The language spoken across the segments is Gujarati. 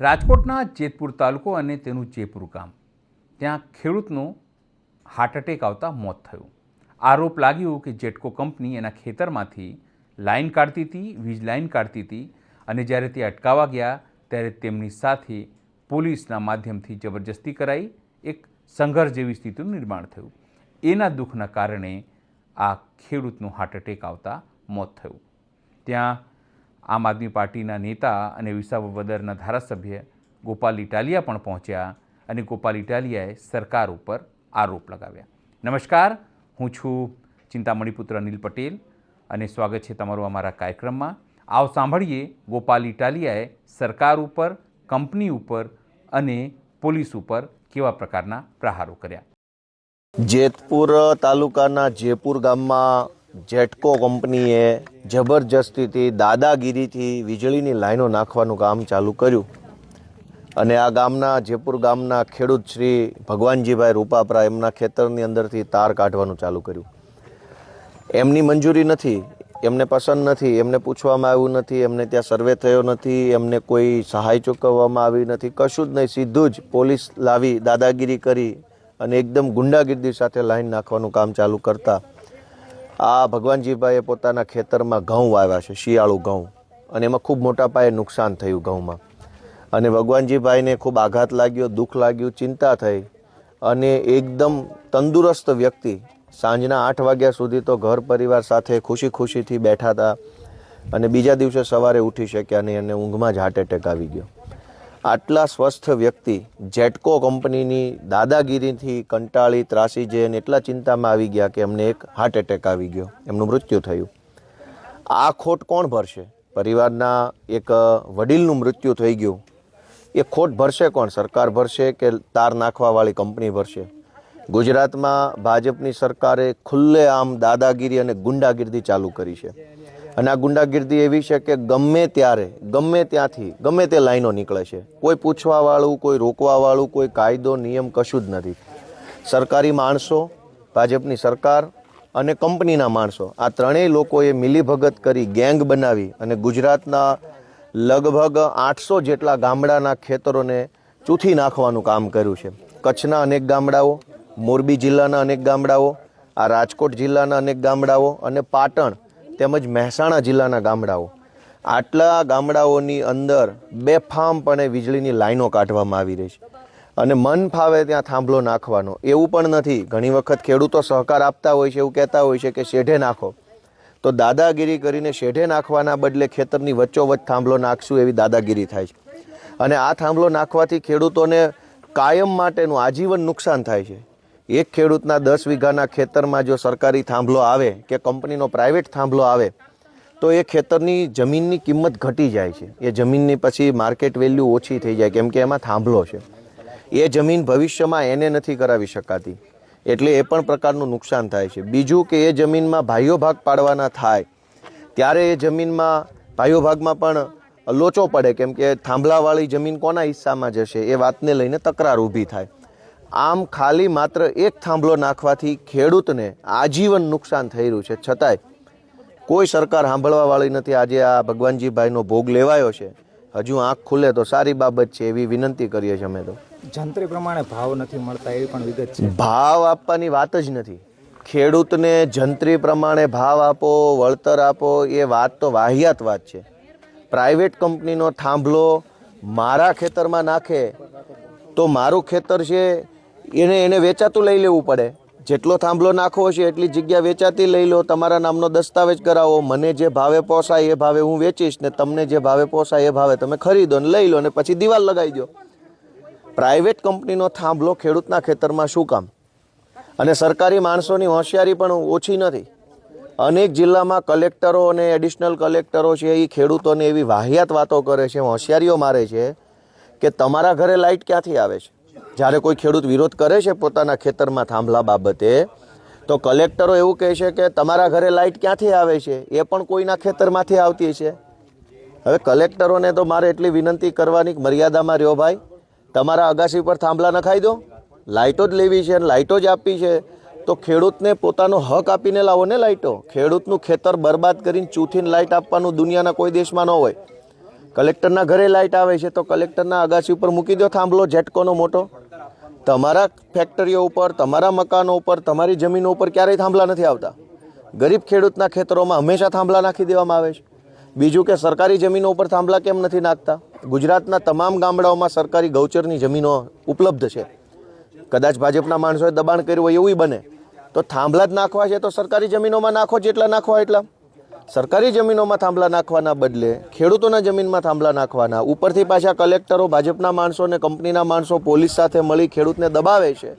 રાજકોટના જેતપુર તાલુકો અને તેનું જેપુર ગામ, ત્યાં ખેડૂતનું હાર્ટ એટેક આવતા મોત થયું. આરોપ લાગ્યો કે જેટકો કંપની એના ખેતરમાંથી લાઈન કાઢતી હતી, વીજ લાઈન કાઢતી હતી અને જ્યારે તે અટકાવવા ગયા ત્યારે તેમની સાથે પોલીસના માધ્યમથી જબરજસ્તી કરાઈ એક સંઘર્ષ જેવી સ્થિતિનું નિર્માણ થયું. એના દુઃખના કારણે આ ખેડૂતનું હાર્ટ એટેક આવતા મોત થયું. ત્યાં આમ આદમી પાર્ટીના નેતા અને વિસાવદરના ધારાસભ્ય ગોપાલ ઇટાલિયા પણ પહોંચ્યા અને ગોપાલ ઇટાલિયાએ સરકાર ઉપર આરોપ લગાવ્યા. નમસ્કાર, હું છું ચિંતામણીપુત્ર અનિલ પટેલ અને સ્વાગત છે તમારું અમારા કાર્યક્રમમાં. આવો સાંભળીએ ગોપાલ ઇટાલિયાએ સરકાર ઉપર, કંપની ઉપર અને પોલીસ ઉપર કેવા પ્રકારના પ્રહારો કર્યા. જેતપુર તાલુકાના જેપુર ગામમાં જેટકો કંપનીએ જબરજસ્તીથી દાદાગીરીથી વીજળીની લાઈનો નાખવાનું કામ ચાલુ કર્યું અને આ ગામના જેપુર ગામના ખેડૂત શ્રી ભગવાનજીભાઈ રૂપાપરા એમના ખેતરની અંદરથી તાર કાઢવાનું ચાલુ કર્યું. એમની મંજૂરી નથી, એમને પસંદ નથી, એમને પૂછવામાં આવ્યું નથી, એમને ત્યાં સર્વે થયો નથી, એમને કોઈ સહાય ચૂકવવામાં આવી નથી, કશું જ નહીં. સીધું જ પોલીસ લાવી દાદાગીરી કરી અને એકદમ ગુંડાગીરી સાથે લાઈન નાખવાનું કામ ચાલુ કરતા આ ભગવાનજીભાઈએ પોતાના ખેતરમાં ઘઉં વાવ્યા છે, શિયાળુ ઘઉં, અને એમાં ખૂબ મોટા પાયે નુકસાન થયું ઘઉંમાં. અને ભગવાનજીભાઈને ખૂબ આઘાત લાગ્યો, દુઃખ લાગ્યું, ચિંતા થઈ અને એકદમ તંદુરસ્ત વ્યક્તિ સાંજના 8 વાગ્યા સુધી તો ઘર પરિવાર સાથે ખુશી ખુશીથી બેઠા હતા અને બીજા દિવસે સવારે ઉઠી શક્યા નહીં અને ઊંઘમાં જ હાર્ટ એટેક આવી ગયો. આટલા સ્વસ્થ વ્યક્તિ જેટકો કંપનીની દાદાગીરીથી કંટાળી ત્રાસી જઈને એટલા ચિંતામાં આવી ગયા કે એમને એક હાર્ટ એટેક આવી ગયો, એમનું મૃત્યુ થયું. આ ખોટ કોણ ભરશે? પરિવારના એક વડીલનું મૃત્યુ થઈ ગયું, એ ખોટ ભરશે કોણ? સરકાર ભરશે કે તાર નાખવાવાળી કંપની ભરશે? ગુજરાતમાં ભાજપની સરકારે ખુલ્લેઆમ દાદાગીરી અને ગુંડાગીરી ચાલુ કરી છે અને આ ગુંડાગીરી એવી છે કે ગમે ત્યારે, ગમે ત્યાંથી, ગમે તે લાઈનો નીકળે છે. કોઈ પૂછવાવાળું, કોઈ રોકવાવાળું, કોઈ કાયદો નિયમ કશું જ નથી. સરકારી માણસો, ભાજપની સરકાર અને કંપનીના માણસો, આ ત્રણેય લોકોએ મિલીભગત કરી ગેંગ બનાવી અને ગુજરાતના લગભગ 800 જેટલા ગામડાના ખેતરોને ચૂથી નાખવાનું કામ કર્યું છે. કચ્છના અનેક ગામડાઓ, મોરબી જિલ્લાના અનેક ગામડાઓ, આ રાજકોટ જિલ્લાના અનેક ગામડાઓ અને પાટણ તેમજ મહેસાણા જિલ્લાના ગામડાઓ, આટલા ગામડાઓની અંદર બેફામપણે વીજળીની લાઈનો કાઢવામાં આવી રહી છે અને મન ફાવે ત્યાં થાંભલો નાખવાનો. એવું પણ નથી, ઘણી વખત ખેડૂતો સહકાર આપતા હોય છે, એવું કહેતા હોય છે કે શેઢે નાખો, તો દાદાગીરી કરીને શેઢે નાખવાના બદલે ખેતરની વચ્ચોવચ્ચ થાંભલો નાખશું એવી દાદાગીરી થાય છે. અને આ થાંભલો નાખવાથી ખેડૂતોને કાયમ માટેનું આજીવન નુકસાન થાય છે. એક ખેડૂતના 10 વીઘાના ખેતરમાં જો સરકારી થાંભલો આવે કે કંપનીનો પ્રાઇવેટ થાંભલો આવે તો એ ખેતરની જમીનની કિંમત ઘટી જાય છે. એ જમીનની પછી માર્કેટ વેલ્યુ ઓછી થઈ જાય કેમ કે એમાં થાંભલો છે. એ જમીન ભવિષ્યમાં એને નથી કરાવી શકાતી, એટલે એ પણ પ્રકારનું નુકસાન થાય છે. બીજું કે એ જમીનમાં ભાઈઓ ભાગ પાડવાના થાય ત્યારે એ જમીનમાં ભાઈઓ ભાગમાં પણ લોચો પડે કેમ કે થાંભલાવાળી જમીન કોના હિસ્સામાં જશે એ વાતને લઈને તકરાર ઊભી થાય. આમ ખાલી માત્ર એક થાંભલો નાખવાથી ખેડૂતને આજીવન નુકસાન થઈ રહ્યું છે, છતાંય કોઈ સરકાર સાંભળવાવાળી નથી. આજે આ ભગવાનજીભાઈનો ભોગ લેવાયો છે, હજુ આંખ ખુલે તો સારી બાબત છે એવી વિનંતી કરીએ છીએ અમે. તો જંત્રી પ્રમાણે ભાવ નથી મળતા એવી પણ વિગત છે. ભાવ આપવાની વાત જ નથી. ખેડૂતને જંત્રી પ્રમાણે ભાવ આપો, વળતર આપો, એ વાત તો વાહિયાત વાત છે. પ્રાઇવેટ કંપનીનો થાંભલો મારા ખેતરમાં નાખે તો મારું ખેતર છે એને વેચાતું લઈ લેવું પડે. જેટલો થાંભલો નાખવો છે એટલી જગ્યા વેચાતી લઈ લો, તમારા નામનો દસ્તાવેજ કરાવો, મને જે ભાવે પોસાય એ ભાવે હું વેચીશ ને તમને જે ભાવે પોસાય એ ભાવે તમે ખરીદો ને લઈ લો ને પછી દિવાલ લગાવી દો. પ્રાઇવેટ કંપનીનો થાંભલો ખેડૂતના ખેતરમાં શું કામ? અને સરકારી માણસોની હોશિયારી પણ ઓછી નથી. અનેક જિલ્લામાં કલેક્ટરો અને એડિશનલ કલેક્ટરો છે એ ખેડૂતોને એવી વાહિયાત વાતો કરે છે, હોશિયારીઓ મારે છે કે તમારા ઘરે લાઇટ ક્યાંથી આવે છે. જ્યારે કોઈ ખેડૂત વિરોધ કરે છે પોતાના ખેતરમાં થાંભલા બાબતે તો કલેક્ટરો એવું કહે છે કે તમારા ઘરે લાઇટ ક્યાંથી આવે છે, એ પણ કોઈના ખેતરમાંથી આવતી છે. હવે કલેક્ટરોને તો મારે એટલી વિનંતી કરવાની મર્યાદામાં રહ્યો ભાઈ, તમારા અગાસી પર થાંભલા નખાઈ દો, લાઇટો જ લેવી છે અને લાઇટો જ આપવી છે તો ખેડૂતને પોતાનો હક આપીને લાવો ને લાઇટો. ખેડૂતનું ખેતર બરબાદ કરીને ચૂથીને લાઇટ આપવાનું દુનિયાના કોઈ દેશમાં ન હોય. કલેક્ટરના ઘરે લાઇટ આવે છે તો કલેક્ટરના અગાસી ઉપર મૂકી દો થાંભલો જેટકોનો મોટો. તમારા ફેક્ટરીઓ ઉપર, તમારા મકાનો ઉપર, તમારી જમીનો ઉપર ક્યારેય થાંભલા નથી આવતા. ગરીબ ખેડૂતના ખેતરોમાં હંમેશા થાંભલા નાખી દેવામાં આવે છે. બીજું કે સરકારી જમીનો ઉપર થાંભલા કેમ નથી નાખતા? ગુજરાતના તમામ ગામડાઓમાં સરકારી ગૌચરની જમીનો ઉપલબ્ધ છે. કદાચ ભાજપના માણસોએ દબાણ કર્યું હોય એવું બને તો થાંભલા જ નાખવા છે તો સરકારી જમીનોમાં નાખો, જેટલા નાખવા એટલા. સરકારી જમીનોમાં થાંભલા નાખવાના બદલે ખેડૂતોના જમીનમાં થાંભલા નાખવાના. ઉપરથી પાછા કલેક્ટરો, ભાજપના માણસો અને કંપનીના માણસો પોલીસ સાથે મળી ખેડૂતને દબાવે છે.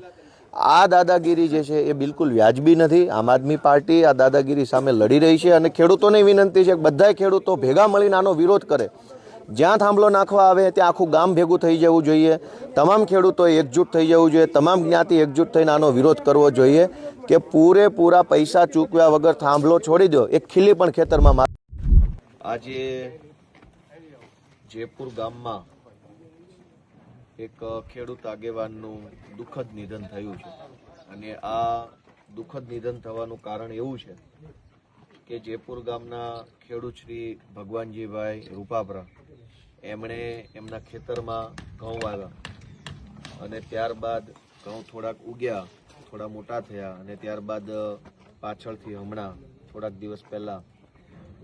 આ દાદાગીરી જે છે એ બિલકુલ વ્યાજબી નથી. આમ આદમી પાર્ટી આ દાદાગીરી સામે લડી રહી છે અને ખેડૂતોને વિનંતી છે કે બધાય ખેડૂતો ભેગા મળીને આનો વિરોધ કરે. જ્યાં થાંભલો નાખવા આવે ત્યાં આખું ગામ ભેગું થઈ જવું જોઈએ. તમામ ખેડૂતોએ એકજૂટ થઈ જવું જોઈએ. તમામ જ્ઞાતિ એકજૂટ થઈને આનો વિરોધ કરવો જોઈએ કે પૂરેપૂરા પૈસા ચૂકવ્યા વગર થાંભલો છોડી દો. એક ખીલી પણ ખેતરમાં. આજે જયપુર ગામમાં એક ખેડૂત આગેવાનનું દુઃખદ નિધન થયું છે અને આ દુઃખદ નિધન થવાનું કારણ એવું છે કે જયપુર ગામના ખેડૂત શ્રી ભગવાનજીભાઈ રૂપાપરા એમણે એમના ખેતરમાં ઘઉં વાવ્યા અને ત્યારબાદ ઘઉં થોડાક ઉગ્યા, થોડા મોટા થયા અને ત્યારબાદ પાછળથી હમણાં થોડાક દિવસ પહેલાં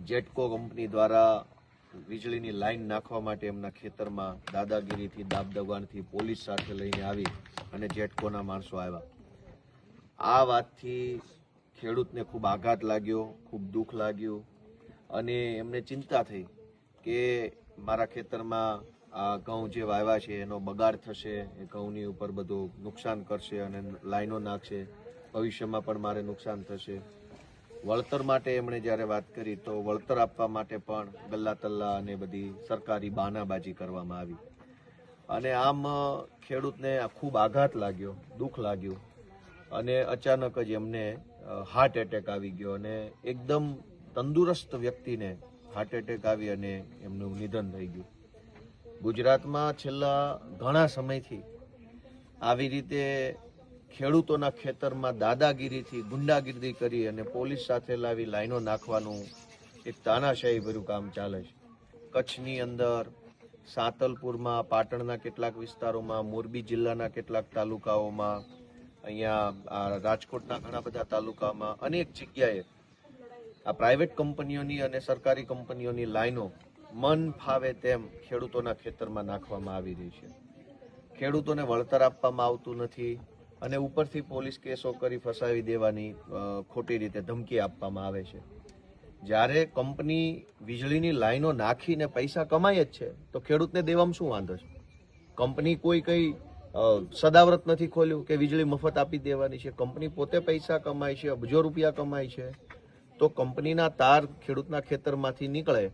જેટકો કંપની દ્વારા વીજળીની લાઈન નાખવા માટે એમના ખેતરમાં દાદાગીરીથી, દાબદબાણથી પોલીસ સાથે લઈને આવી અને જેટકોના માણસો આવ્યા. આ વાતથી ખેડૂતને ખૂબ આઘાત લાગ્યો, ખૂબ દુઃખ લાગ્યું અને એમને ચિંતા થઈ કે મારા ખેતરમાં આ ઘઉં જે વાવ્યા છે એનો બગાડ થશે, એ ઘઉંની ઉપર બધું નુકસાન કરશે અને લાઈનો નાખશે, ભવિષ્યમાં પણ મારે નુકસાન થશે. વળતર માટે એમણે જ્યારે વાત કરી તો વળતર આપવા માટે પણ ગલ્લા તલ્લા અને બધી સરકારી બહાનાબાજી કરવામાં આવી અને આમ ખેડૂતને ખૂબ આઘાત લાગ્યો, દુઃખ લાગ્યું અને અચાનક જ એમને હાર્ટ એટેક આવી ગયો અને એકદમ તંદુરસ્ત વ્યક્તિને હાર્ટ એટેક આવી અને એમનું નિધન થઈ ગયું. ગુજરાતમાં છેલ્લા ઘણા સમયથી આવી રીતે ખેડૂતોના ખેતરમાં દાદાગીરીથી, ગુંડાગીરી કરી અને પોલીસ સાથે લાવી લાઈનો નાખવાનું એક તાનાશાહી ભર્યું કામ ચાલે છે. કચ્છની અંદર, સાંતલપુરમાં, પાટણના કેટલાક વિસ્તારોમાં, મોરબી જિલ્લાના કેટલાક તાલુકાઓમાં, અહીંયા રાજકોટના ઘણા બધા તાલુકામાં અનેક જગ્યાએ આ પ્રાઇવેટ કંપનીઓની અને સરકારી કંપનીઓની લાઈનો મન ફાવે તેમ ખેડૂતોના ખેતરમાં નાખવામાં આવી રહી છે. ખેડૂતોને વળતર આપવામાં આવતું નથી અને ઉપરથી પોલીસ કેસો કરી ફસાવી દેવાની ખોટી રીતે ધમકી આપવામાં આવે છે. જ્યારે કંપની વીજળીની લાઈનો નાખીને પૈસા કમાય જ છે તો ખેડૂતને દેવામાં શું વાંધો છે? કંપની કોઈ કંઈ સદાવ્રત નથી ખોલ્યું કે વીજળી મફત આપી દેવાની છે. કંપની પોતે પૈસા કમાય છે, અબજો રૂપિયા કમાય છે. તો કંપનીના તાર ખેડૂતના ખેતરમાંથી નીકળે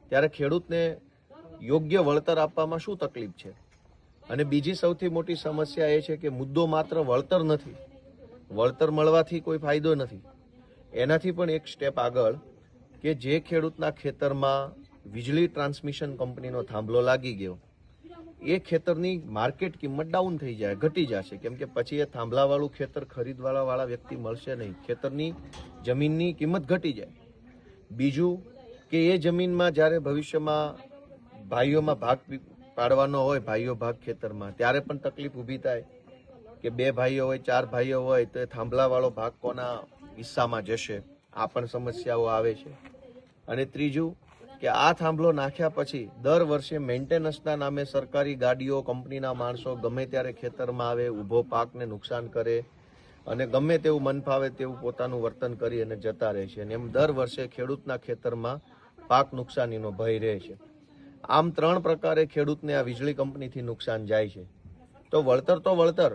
ત્યારે ખેડૂતને યોગ્ય વળતર આપવામાં શું તકલીફ છે? અને બીજી સૌથી મોટી સમસ્યા એ છે કે મુદ્દો માત્ર વળતર નથી. વળતર મળવાથી કોઈ ફાયદો નથી. એનાથી પણ એક સ્ટેપ આગળ કે જે ખેડૂતના ખેતરમાં વીજળી ટ્રાન્સમિશન કંપનીનો થાંભલો લાગી ગયો એ ખેતરની માર્કેટ કિંમત ડાઉન થઈ જાય, ઘટી જશે, કેમ કે પછી એ થાંભલાવાળું ખેતર ખરીદવાળા વ્યક્તિ મળશે નહીં. ખેતરની જમીનની કિંમત ઘટી જાય. બીજું કે એ જમીનમાં જ્યારે ભવિષ્યમાં ભાઈઓમાં ભાગ પાડવાનો હોય, ભાઈઓ ભાગ ખેતરમાં, ત્યારે પણ તકલીફ ઊભી થાય કે 2 ભાઈઓ હોય, 4 ભાઈઓ હોય તો એ થાંભલાવાળો ભાગ કોના હિસ્સામાં જશે? આ પણ સમસ્યાઓ આવે છે. અને ત્રીજું કે આ થાંભલો નાખ્યા પછી દર વર્ષે મેન્ટેનન્સના નામે સરકારી ગાડીઓ, કંપનીના માણસો ગમે ત્યારે ખેતરમાં આવે, ઊભો પાકને નુકસાન કરે અને ગમે તેવું મન ફાવે તેવું પોતાનું વર્તન કરી અને જતા રહે છે અને એમ દર વર્ષે ખેડૂતના ખેતરમાં પાક નુકસાનીનો ભય રહે છે. આમ 3 પ્રકારે ખેડૂતને આ વીજળી કંપનીથી નુકસાન જાય છે. તો વળતર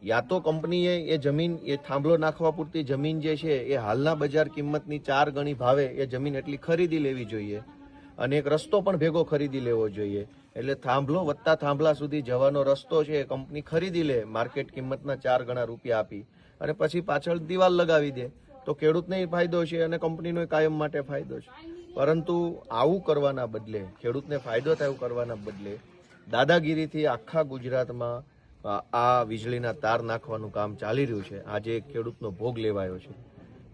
યા તો કંપનીએ એ જમીન, એ થાંભલો નાખવા પૂરતી જમીન જે છે એ હાલના બજાર કિંમતની 4 ગણી ભાવે એ જમીન એટલી ખરીદી લેવી જોઈએ અને એક રસ્તો પણ ભેગો ખરીદી લેવો જોઈએ. એટલે થાંભલો વત્તા થાંભલા સુધી જવાનો રસ્તો છે એ કંપની ખરીદી લે માર્કેટ કિંમતના 4 ગણા રૂપિયા આપી અને પછી પાછળ દિવાલ લગાવી દે તો ખેડૂતને ફાયદો છે અને કંપનીનો કાયમ માટે ફાયદો છે. પરંતુ આવું કરવાના બદલે, ખેડૂતને ફાયદો થાય એવું કરવાના બદલે દાદાગીરીથી આખા ગુજરાતમાં આ વીજળીના તાર નાખવાનું કામ ચાલી રહ્યું છે. આજે ખેડૂતનો ભોગ લેવાયો છે.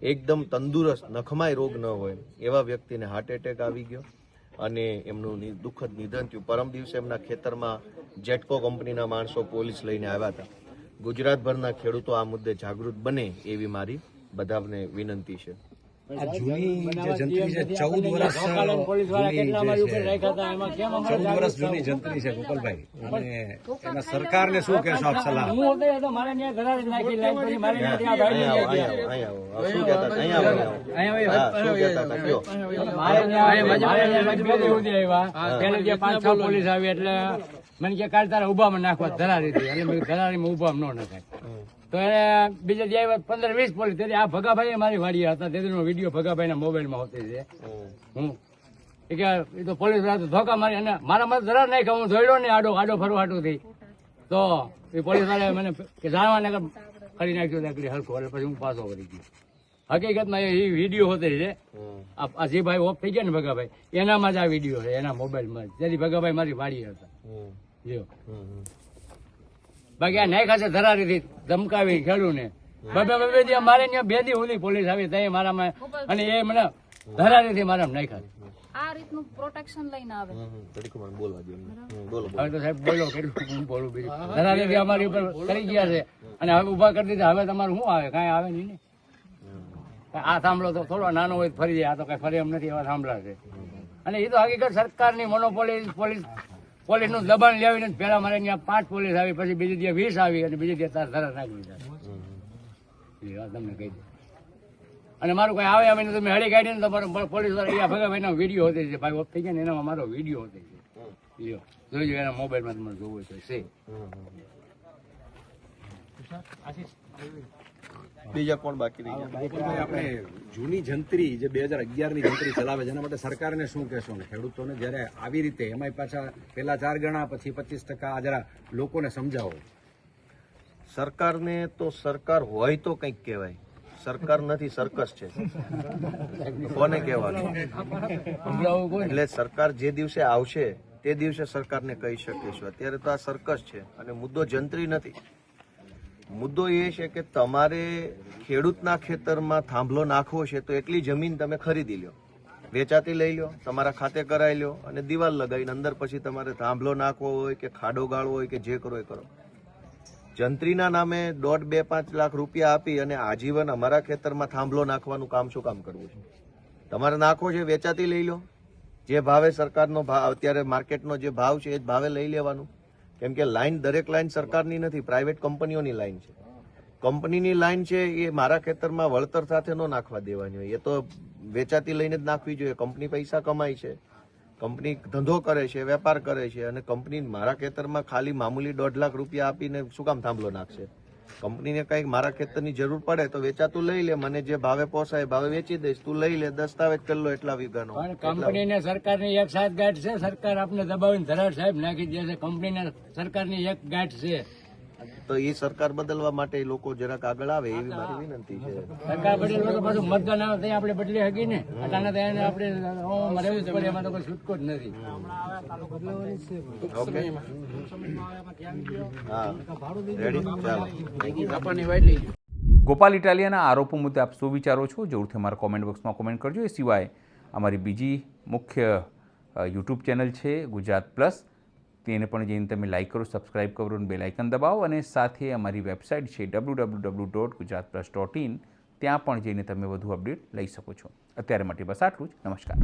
એકદમ તંદુરસ્ત, નખમાય રોગ ન હોય એવા વ્યક્તિને હાર્ટ એટેક આવી ગયો અને એમનું દુઃખદ નિધન થયું. પરમ દિવસે એમના ખેતરમાં જેટકો કંપનીના માણસો પોલીસ લઈને આવ્યા હતા. ગુજરાતભરના ખેડૂતો આ મુદ્દે જાગૃત બને એવી મારી બધાને વિનંતી છે. આ જૂની જે જંત્રી છે 14 વર્ષ જૂની જંત્રી છે ગોપાલભાઈ, અને એના સરકારને શું કહેશો આપ સલાહ? પોલીસ આવી એટલે મને કે કાલ તારા ઉભામાં નાખવા ધરારી હતી, એટલે મેં ધરારીમાં ઉભામાં ન નખાય. તો એને બીજા જે 15-20 પોલીસ, તેથી આ ભગાભાઈ મારી વાડી હતા, તેનો વિડીયો ભગાભાઈ ના મોબાઈલમાં હોતી છે. એ તો પોલીસ ધોકા મારી અને મારા ધરા નાખ્યા, હું ધોઈડો ને આડો ફરવા હાટું થઈ. તો એ પોલીસ વાળા મને જાણવાને કરી નાખ્યું નકલી હલકો, એટલે પછી હું પાછો વળી ગયો. હકીકતમાં એ વિડીયો હોતે છે. આ જે ભાઈ ઓફ થઈ ગયા ને ભગાભાઈ, એનામાં જ આ વિડીયો છે, એના મોબાઈલમાં જ. તેથી ભગાભાઈ મારી વાડી હતા. બાકી આ નાખ્યા છે ધરારીથી ધમકાવી ખેડૂ ને મારે ત્યાં 2 દી સુધી પોલીસ આવી ત્યાં મારામાં, અને એ મને ધરારીથી મારા નાખ્યા. આ રીતનું પ્રોટેક્શન લઈને આવે. હવે તો સાહેબ બોલો કેટલું હું બોલું બીજું. ધરારીથી અમારી ઉપર કરી ગયા છે અને હવે ઉભા કરી દીધા. હવે તમારું શું આવે? કાંઈ આવે નહીં ને. આ થાંભલો તો થોડો નાનો હોય ફરી જાય, આ તો કઈ ફરી એમ નથી, એવા થાંભલા છે. અને એ તો હકીકત સરકારની મોનોપોલી પોલીસનું દબાણ લેવીને પેલા મારે ત્યાં 5 પોલીસ આવી, પછી બીજી ત્યાં 20 આવી, અને બીજી ત્યાં ધરા નાખી દીધા. તમને કહી દે. અને મારું કઈ આવે અમે તમે હળી કાઢીને તમારો પોલીસ વાળા ભગાભાઈ નો વિડીયો હોતે છે, ભાઈ ઓફ થઈ ગયા ને એનામાં મારો વિડીયો હોતે છે. જોઈજો એના મોબાઈલમાં તમારે જોવું છે. બીજા કોણ બાકી રહી ગયા? ગોપાલભાઈ, આપણે જૂની જંત્રી જે 2011 ની જંત્રી ચલાવે છે, એના માટે સરકારને શું કહેશો ને ખેડૂતોને જયારે આવી રીતે એમાંય પાછા પેલા 4 ગણા પછી 25%, આ જરા લોકોને સમજાવો. સરકારને તો સરકાર હોય તો કંઈક કહેવાય, સરકાર નથી, સર્કસ છે. કોને કહેવાનું? એટલે સરકાર જે દિવસે આવશે તે દિવસે સરકારને કહી શકીશું. અત્યારે તો આ સર્કસ છે, અને મુદ્દો જંત્રી નથી. મુદ્દો એ છે કે તમારે ખેડૂતના ખેતરમાં થાંભલો નાખવો છે તો એટલી જમીન તમે ખરીદી લો, વેચાતી લઈ લો, તમારા ખાતે કરાવી લો, અને દિવાલ લગાવીને અંદર પછી તમારે થાંભલો નાખવો હોય કે ખાડો ગાળવો હોય કે જે કરો એ કરો. જંત્રીના નામે 1.5, 2, 5 લાખ રૂપિયા આપી અને આજીવન અમારા ખેતરમાં થાંભલો નાખવાનું કામ શું કામ કરવું છે? તમારે નાખવો છે વેચાતી લઈ લો, જે ભાવે સરકારનો ભાવ અત્યારે માર્કેટનો જે ભાવ છે એ જ ભાવે લઈ લેવાનું. કેમ કે લાઈન દરેક લાઈન સરકારની નથી, પ્રાઇવેટ કંપનીઓની લાઈન છે. કંપનીની લાઈન છે એ મારા ખેતરમાં વળતર સાથે ન નાખવા દેવાની હોય, એ તો વેચાતી લઈને જ નાખવી જોઈએ. કંપની પૈસા કમાય છે, કંપની ધંધો કરે છે, વેપાર કરે છે, અને કંપની મારા ખેતરમાં ખાલી મામૂલી 1.5 લાખ રૂપિયા આપીને શું કામ થાંભલો નાખશે? કંપનીને કંઈક મારા ખેતરની જરૂર પડે તો વેચાતું લઈ લે, મને જે ભાવે પોસાય ભાવે વેચી દઈશ, તું લઈ લે, દસ્તાવેજ કરી લો એટલા વીઘાનો. કંપનીને સરકારની એક સાથ ગાંઠ છે, સરકાર આપને દબાવીને ધરાર સાહેબ નાખી દે છે. કંપનીને સરકારની એક ગાંઠ છે, તો એ સરકાર બદલવા માટે લોકો જરાક આગળ આવે એવી મારી વિનંતી છે. સરકાર બદલવા તો પાછું મતદાન આવે ત્યાં આપણે બદલી શકીએ ને. અટાણે ત્યાં આપણે રહેવું જ પડે, એમાં તો કોઈ છૂટકો જ નથી. ઓકે, હા, રેડી, ચાલો. ગોપાલ ઇટાલિયાના આરોપો મુદ્દે આપ શું વિચારો છો? જરૂરથી અમારા કોમેન્ટ બોક્સમાં કોમેન્ટ કરજો. એ સિવાય અમારી બીજી મુખ્ય યુટ્યુબ ચેનલ છે ગુજરાત પ્લસ, તેને પણ જઈને તમે લાઇક કરો, સબસ્ક્રાઇબ કરો અને બેલ આઇકન દબાવો. અને સાથે અમારી વેબસાઇટ છે www.gujaratplus.in, ત્યાં પણ જઈને તમે વધુ અપડેટ લઈ શકો છો. અત્યારે માટે બસ આટલું જ. નમસ્કાર.